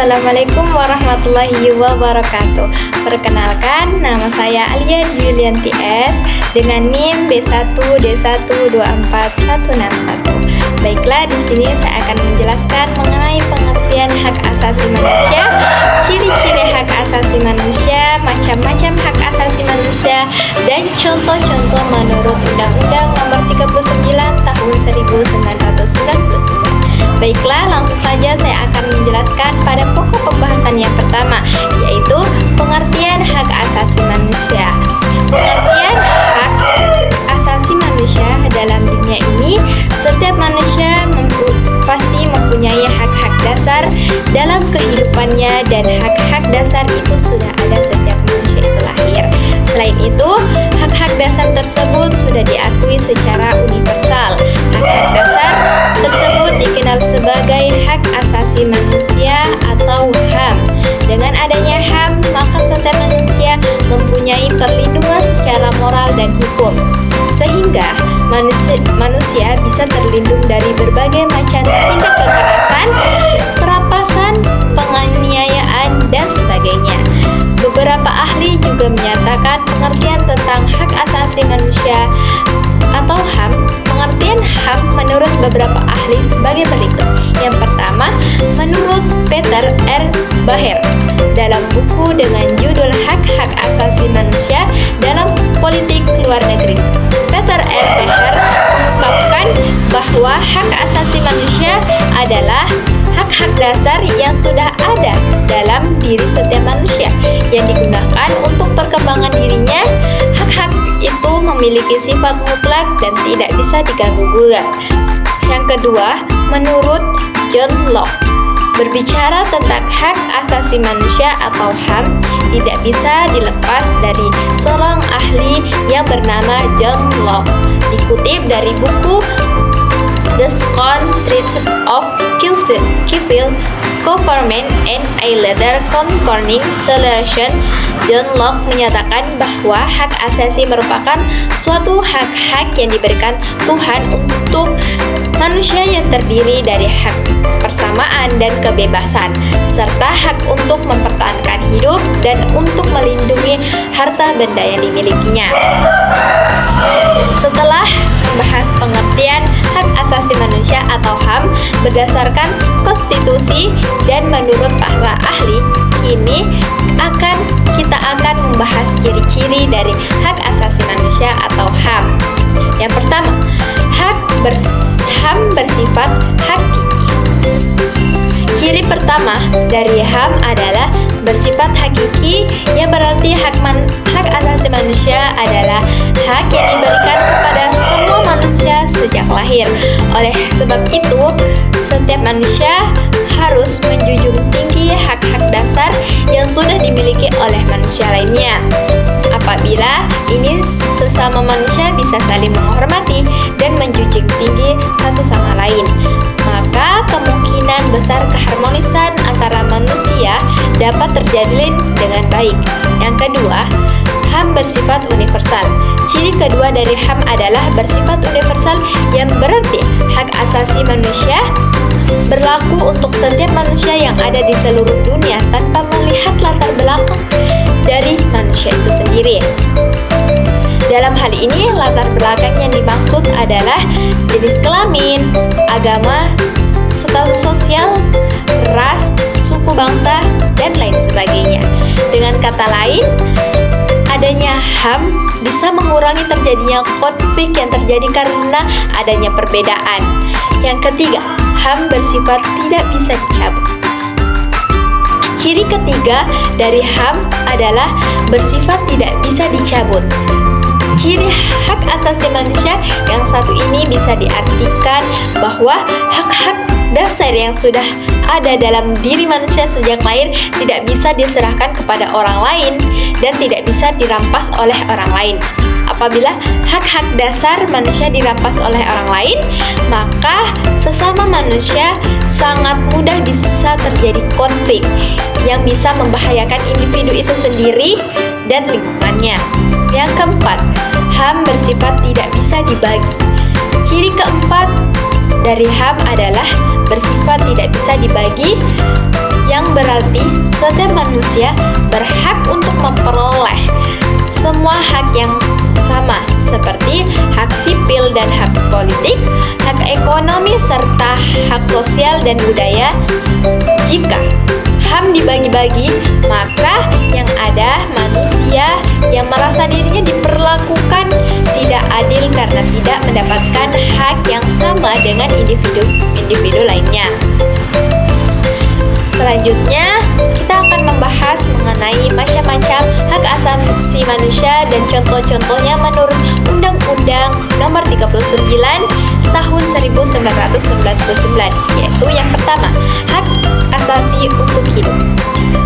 Assalamualaikum warahmatullahi wabarakatuh. Perkenalkan, nama saya Alia Julianti S dengan NIM B1D1241161. Baiklah, di sini saya akan menjelaskan mengenai pengertian hak asasi manusia, ciri-ciri hak asasi manusia, macam-macam hak asasi manusia, dan contoh-contoh menurut Undang-Undang Nomor 39 Tahun 1999. Baiklah, langsung saja saya akan menjelaskan pada pokok pembahasan yang pertama, yaitu pengertian hak asasi manusia. Pengertian hak asasi manusia dalam dunia ini, setiap manusia pasti mempunyai hak-hak dasar dalam kehidupannya, dan hak-hak dasar itu sudah ada setiap manusia itu lahir. Selain itu, hak-hak dasar tersebut sudah diakui secara universal. Hak-hak dasar tersebut dikenal sebagai hak asasi manusia atau HAM. Dengan adanya HAM, maka setiap manusia mempunyai perlindungan secara moral dan hukum, sehingga manusia bisa terlindung dari berbagai macam tindak kekerasan, perampasan, penganiayaan, dan sebagainya. Beberapa ahli juga menyatakan pengertian tentang hak asasi manusia atau HAM. Pengertian HAM menurut beberapa ahli sebagai berikut. Yang pertama, menurut Peter R. Baher dalam buku dengan judul Hak-Hak Asasi Manusia dalam Politik Luar Negeri. Peter R. Baher mengungkapkan bahwa hak asasi manusia adalah hak-hak dasar yang sudah ada dalam diri setiap manusia yang digunakan untuk perkembangan dirinya. Hak-hak itu memiliki sifat mutlak dan tidak bisa diganggu-gugat. Yang kedua, menurut John Locke, berbicara tentang hak asasi manusia atau HAM tidak bisa dilepas dari seorang ahli yang bernama John Locke. Dikutip dari buku The Scone Treatise of Civil Government and a Later Concerning Toleration, John Locke menyatakan bahwa hak asasi merupakan suatu hak-hak yang diberikan Tuhan untuk manusia yang terdiri dari hak persamaan dan kebebasan, serta hak untuk mempertahankan hidup dan untuk melindungi harta benda yang dimilikinya. Setelah membahas pengertian hak asasi manusia atau HAM berdasarkan konstitusi dan menurut para ahli, kini kita akan membahas ciri-ciri dari hak asasi manusia atau HAM. Yang pertama, HAM bersifat hakiki. Ciri pertama dari HAM adalah bersifat hakiki, yang berarti hak asasi manusia adalah hak yang diberikan kepada semua manusia sejak lahir. Oleh sebab itu, setiap manusia harus menjunjung tinggi hak-hak dasar yang sudah dimiliki oleh manusia lainnya. Apabila ini sesama manusia bisa saling menghormati dan menjunjung tinggi satu sama lain, maka kemungkinan besar keharmonisan antara manusia dapat terjalin dengan baik. Yang kedua, HAM bersifat universal. Ciri kedua dari HAM adalah bersifat universal, yang berarti hak asasi manusia berlaku untuk setiap manusia yang ada di seluruh dunia tanpa melihat latar belakang dari manusia itu sendiri. Dalam hal ini, latar belakang yang dimaksud adalah jenis kelamin, agama, status sosial, ras, suku bangsa, dan lain sebagainya. Dengan kata lain, adanya HAM bisa mengurangi terjadinya konflik yang terjadi karena adanya perbedaan. Yang ketiga, HAM bersifat tidak bisa dicabut. Ciri ketiga dari HAM adalah bersifat tidak bisa dicabut. Ciri hak asasi manusia yang satu ini bisa diartikan bahwa hak-hak dasar yang sudah ada dalam diri manusia sejak lahir tidak bisa diserahkan kepada orang lain dan tidak bisa dirampas oleh orang lain. Apabila hak-hak dasar manusia dirampas oleh orang lain, maka sesama manusia sangat mudah bisa terjadi konflik yang bisa membahayakan individu itu sendiri dan lingkungannya. Yang keempat, HAM bersifat tidak bisa dibagi. Ciri keempat dari HAM adalah bersifat tidak bisa dibagi, yang berarti sosial dan budaya. Jika HAM dibagi-bagi, maka yang ada manusia yang merasa dirinya diperlakukan tidak adil karena tidak mendapatkan hak yang sama dengan individu lainnya. Selanjutnya, kita akan membahas mengenai macam-macam hak asasi manusia dan contoh-contohnya menurut Undang-Undang Nomor 39 Tahun 1999, yaitu yang pertama, hak asasi untuk hidup.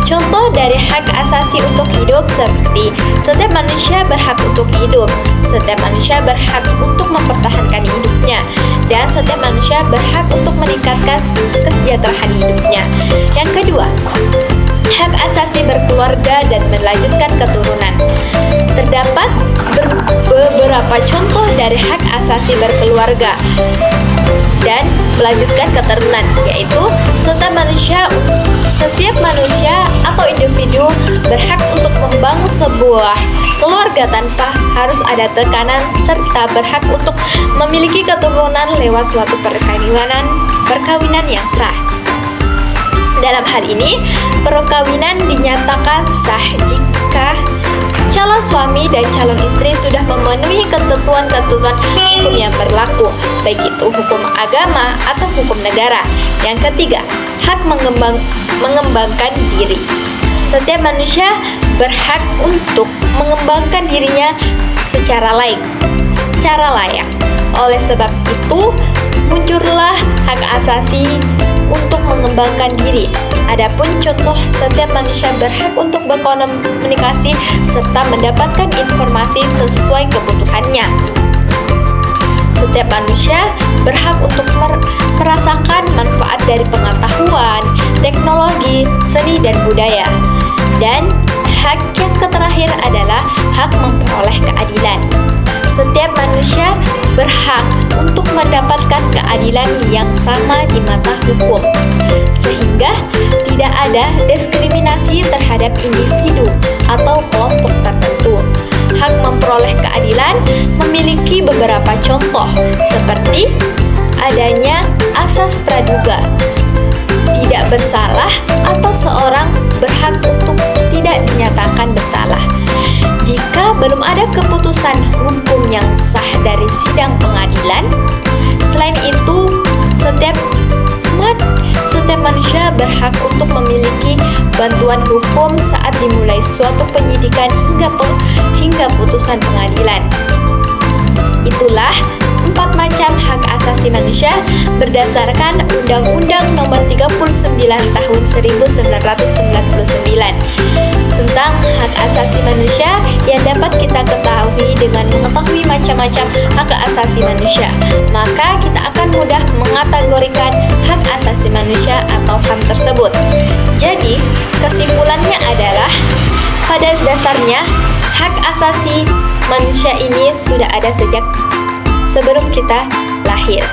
Contoh dari hak asasi untuk hidup seperti setiap manusia berhak untuk hidup, setiap manusia berhak untuk mempertahankan hidupnya, dan setiap manusia berhak untuk meningkatkan kesejahteraan hidupnya. Yang kedua, hak asasi berkeluarga dan melanjutkan keturunan. Terdapat beberapa contoh dari hak asasi berkeluarga dan melanjutkan keturunan, yaitu setiap manusia atau individu berhak untuk membangun sebuah keluarga tanpa harus ada tekanan serta berhak untuk memiliki keturunan lewat suatu perkawinan yang sah. Dalam hal ini, perkawinan dinyatakan sah jika calon suami dan calon istri sudah memenuhi ketentuan-ketentuan hukum yang berlaku, baik itu hukum agama atau hukum negara. Yang ketiga, hak mengembangkan diri. Setiap manusia berhak untuk mengembangkan dirinya secara layak. Oleh sebab itu, muncullah hak asasi untuk mengembangkan diri. Adapun contoh, setiap manusia berhak untuk berkomunikasi serta mendapatkan informasi sesuai kebutuhannya. Setiap manusia berhak untuk merasakan manfaat dari pengetahuan, teknologi, seni, dan budaya. Dan hak yang terakhir adalah hak memperoleh keadilan. Setiap manusia berhak untuk mendapatkan keadilan yang sama di mata hukum, sehingga tidak ada diskriminasi terhadap individu atau kelompok tertentu. Hak memperoleh keadilan memiliki beberapa contoh, seperti adanya asas praduga, tidak bersalah atau seorang berhak untuk tidak dinyatakan bersalah jika belum ada keputusan hukum yang sah dari sidang pengadilan. Selain itu, setiap manusia berhak untuk memiliki bantuan hukum saat dimulai suatu penyidikan hingga putusan pengadilan. Itulah 4 macam hak asasi manusia berdasarkan Undang-Undang Nomor 39 Tahun 1999 tentang hak asasi manusia yang dapat kita ketahui dengan mengetahui macam-macam hak asasi manusia. Maka kita akan mudah mengategorikan hak asasi manusia atau HAM tersebut. Jadi, kesimpulannya adalah pada dasarnya hak asasi manusia ini sudah ada sejak sebelum kita lahir,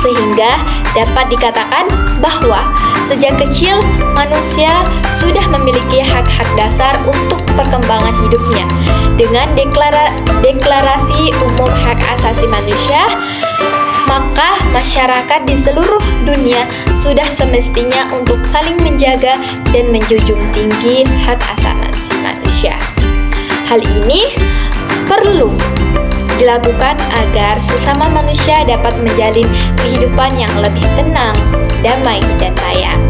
sehingga dapat dikatakan bahwa sejak kecil manusia sudah memiliki hak-hak dasar untuk perkembangan hidupnya. Dengan deklarasi umum hak asasi manusia, maka masyarakat di seluruh dunia sudah semestinya untuk saling menjaga dan menjunjung tinggi hak asasi manusia. Hal ini perlu dilakukan agar sesama manusia dapat menjalin kehidupan yang lebih tenang, damai, dan layak.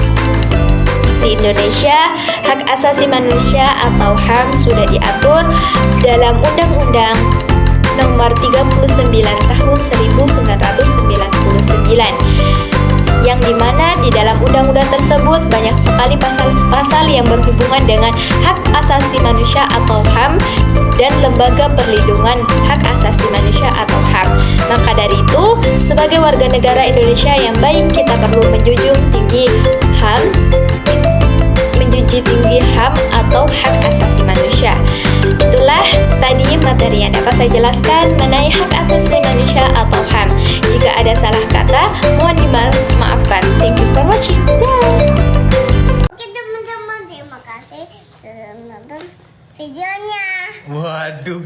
Di Indonesia, hak asasi manusia atau HAM sudah diatur dalam Undang-Undang Nomor 39 Tahun 1999, yang dimana di dalam undang-undang tersebut banyak sekali pasal-pasal yang berhubungan dengan hak asasi manusia atau HAM dan lembaga perlindungan hak asasi manusia atau HAM. Maka dari itu, sebagai warga negara Indonesia yang baik, kita perlu menjunjung tinggi HAM atau hak asasi manusia. Itulah tadi materi yang dapat saya jelaskan mengenai hak asasi manusia atau HAM. Jika ada salah kata, mohon dimaafkan. Thank you for watching. Bye. Oke teman-teman, terima kasih sudah menonton videonya. Waduh,